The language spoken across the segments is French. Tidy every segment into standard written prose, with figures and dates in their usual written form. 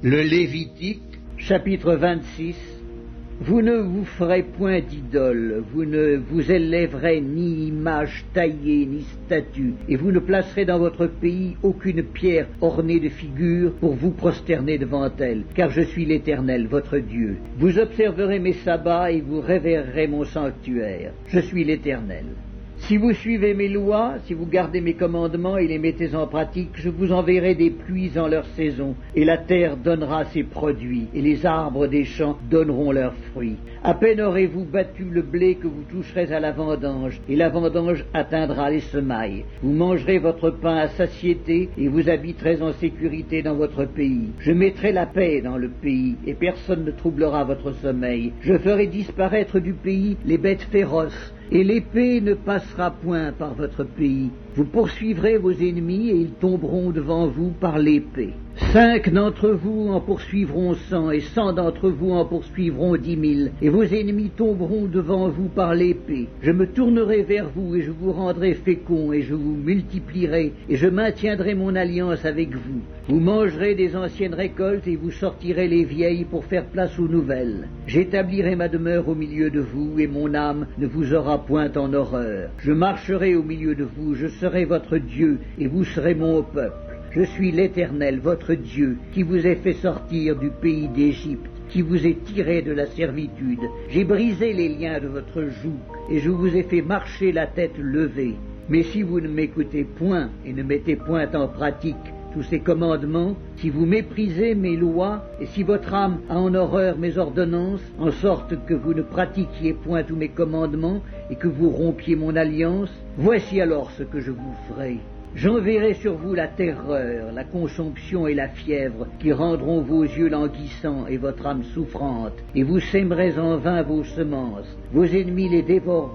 Le Lévitique, chapitre 26. Vous ne vous ferez point d'idole, vous ne vous élèverez ni image taillée, ni statue, et vous ne placerez dans votre pays aucune pierre ornée de figures pour vous prosterner devant elle, car je suis l'Éternel, votre Dieu. Vous observerez mes sabbats et vous révérerez mon sanctuaire. Je suis l'Éternel. Si vous suivez mes lois, si vous gardez mes commandements et les mettez en pratique, je vous enverrai des pluies en leur saison, et la terre donnera ses produits, et les arbres des champs donneront leurs fruits. À peine aurez-vous battu le blé que vous toucherez à la vendange, et la vendange atteindra les semailles. Vous mangerez votre pain à satiété, et vous habiterez en sécurité dans votre pays. Je mettrai la paix dans le pays, et personne ne troublera votre sommeil. Je ferai disparaître du pays les bêtes féroces, et l'épée ne passera point par votre pays. Vous poursuivrez vos ennemis, et ils tomberont devant vous par l'épée. 5 d'entre vous en poursuivront 100, et 100 d'entre vous en poursuivront 10 000, et vos ennemis tomberont devant vous par l'épée. Je me tournerai vers vous, et je vous rendrai féconds, et je vous multiplierai, et je maintiendrai mon alliance avec vous. Vous mangerez des anciennes récoltes, et vous sortirez les vieilles pour faire place aux nouvelles. J'établirai ma demeure au milieu de vous, et mon âme ne vous aura point en horreur. Je marcherai au milieu de vous, je serai votre Dieu, et vous serez mon peuple. Je suis l'Éternel, votre Dieu, qui vous ai fait sortir du pays d'Égypte, qui vous ai tiré de la servitude. J'ai brisé les liens de votre joug, et je vous ai fait marcher la tête levée. Mais si vous ne m'écoutez point, et ne mettez point en pratique tous ces commandements, si vous méprisez mes lois, et si votre âme a en horreur mes ordonnances, en sorte que vous ne pratiquiez point tous mes commandements, et que vous rompiez mon alliance, voici alors ce que je vous ferai. J'enverrai sur vous la terreur, la consomption et la fièvre, qui rendront vos yeux languissants et votre âme souffrante, et vous sèmerez en vain vos semences. Vos ennemis les dévoreront.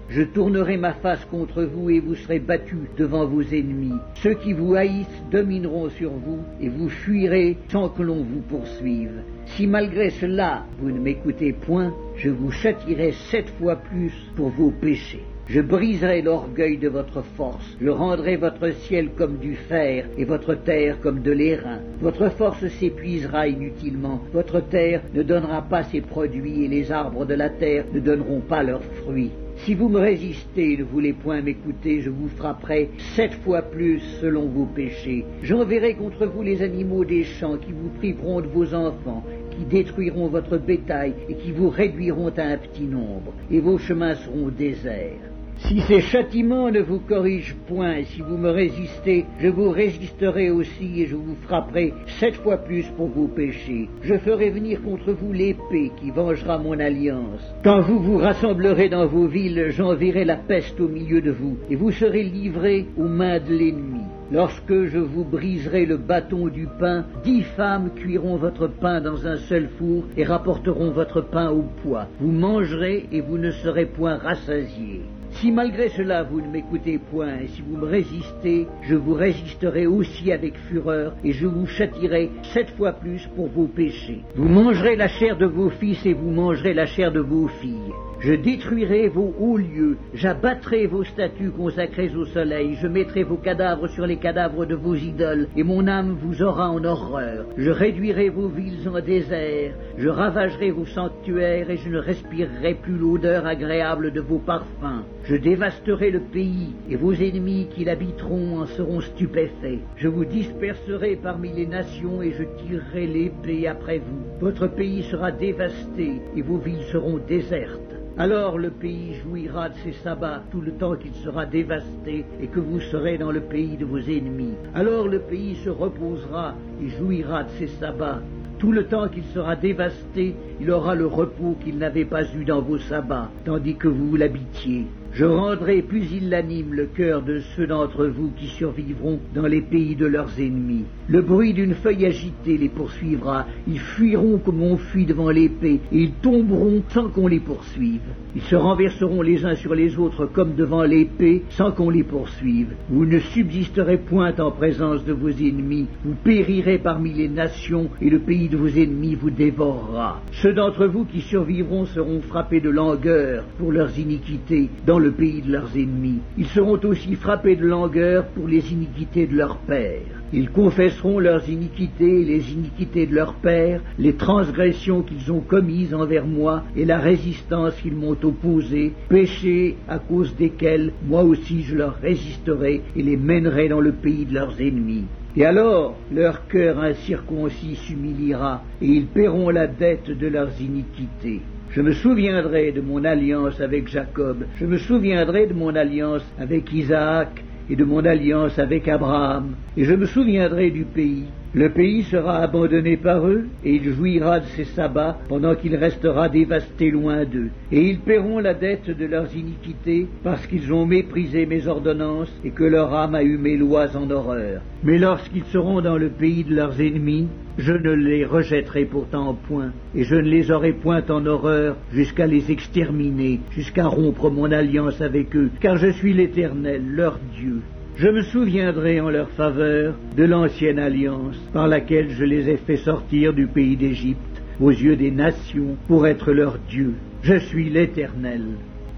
Je tournerai ma face contre vous, et vous serez battus devant vos ennemis. Ceux qui vous haïssent domineront sur vous, et vous fuirez sans que l'on vous poursuive. Si malgré cela vous ne m'écoutez point, je vous châtierai 7 fois plus pour vos péchés. Je briserai l'orgueil de votre force, je rendrai votre ciel comme du fer et votre terre comme de l'airain. Votre force s'épuisera inutilement, votre terre ne donnera pas ses produits et les arbres de la terre ne donneront pas leurs fruits. Si vous me résistez et ne voulez point m'écouter, je vous frapperai 7 fois plus selon vos péchés. J'enverrai contre vous les animaux des champs qui vous priveront de vos enfants, qui détruiront votre bétail et qui vous réduiront à un petit nombre, et vos chemins seront déserts. Si ces châtiments ne vous corrigent point, et si vous me résistez, je vous résisterai aussi, et je vous frapperai 7 fois plus pour vos péchés. Je ferai venir contre vous l'épée qui vengera mon alliance. Quand vous vous rassemblerez dans vos villes, j'enverrai la peste au milieu de vous, et vous serez livrés aux mains de l'ennemi. Lorsque je vous briserai le bâton du pain, 10 femmes cuiront votre pain dans un seul four et rapporteront votre pain au poids. Vous mangerez et vous ne serez point rassasiés. Si malgré cela vous ne m'écoutez point, et si vous me résistez, je vous résisterai aussi avec fureur, et je vous châtierai 7 fois plus pour vos péchés. Vous mangerez la chair de vos fils, et vous mangerez la chair de vos filles. Je détruirai vos hauts lieux, j'abattrai vos statues consacrées au soleil, je mettrai vos cadavres sur les cadavres de vos idoles, et mon âme vous aura en horreur. Je réduirai vos villes en désert, je ravagerai vos sanctuaires, et je ne respirerai plus l'odeur agréable de vos parfums. Je dévasterai le pays, et vos ennemis qui l'habiteront en seront stupéfaits. Je vous disperserai parmi les nations, et je tirerai l'épée après vous. Votre pays sera dévasté, et vos villes seront désertes. Alors le pays jouira de ses sabbats tout le temps qu'il sera dévasté et que vous serez dans le pays de vos ennemis. Alors le pays se reposera et jouira de ses sabbats. Tout le temps qu'il sera dévasté, il aura le repos qu'il n'avait pas eu dans vos sabbats, tandis que vous l'habitiez. Je rendrai pusillanime le cœur de ceux d'entre vous qui survivront dans les pays de leurs ennemis. Le bruit d'une feuille agitée les poursuivra. Ils fuiront comme on fuit devant l'épée, et ils tomberont sans qu'on les poursuive. Ils se renverseront les uns sur les autres comme devant l'épée, sans qu'on les poursuive. Vous ne subsisterez point en présence de vos ennemis. Vous périrez parmi les nations, et le pays de vos ennemis vous dévorera. Ceux d'entre vous qui survivront seront frappés de langueur pour leurs iniquités. Dans le le pays de leurs ennemis. Ils seront aussi frappés de langueur pour les iniquités de leurs pères. Ils confesseront leurs iniquités et les iniquités de leurs pères, les transgressions qu'ils ont commises envers moi et la résistance qu'ils m'ont opposée, péchés à cause desquels moi aussi je leur résisterai et les mènerai dans le pays de leurs ennemis. Et alors leur cœur incirconcis s'humiliera et ils paieront la dette de leurs iniquités. Je me souviendrai de mon alliance avec Jacob, je me souviendrai de mon alliance avec Isaac et de mon alliance avec Abraham, et je me souviendrai du pays. Le pays sera abandonné par eux, et il jouira de ses sabbats pendant qu'il restera dévasté loin d'eux. Et ils paieront la dette de leurs iniquités, parce qu'ils ont méprisé mes ordonnances, et que leur âme a eu mes lois en horreur. Mais lorsqu'ils seront dans le pays de leurs ennemis, je ne les rejetterai pourtant point, et je ne les aurai point en horreur jusqu'à les exterminer, jusqu'à rompre mon alliance avec eux, car je suis l'Éternel, leur Dieu. Je me souviendrai en leur faveur de l'ancienne alliance par laquelle je les ai fait sortir du pays d'Égypte aux yeux des nations pour être leur Dieu. Je suis l'Éternel.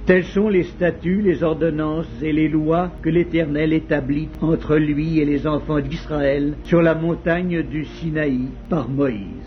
Tels sont les statuts, les ordonnances et les lois que l'Éternel établit entre lui et les enfants d'Israël sur la montagne du Sinaï par Moïse.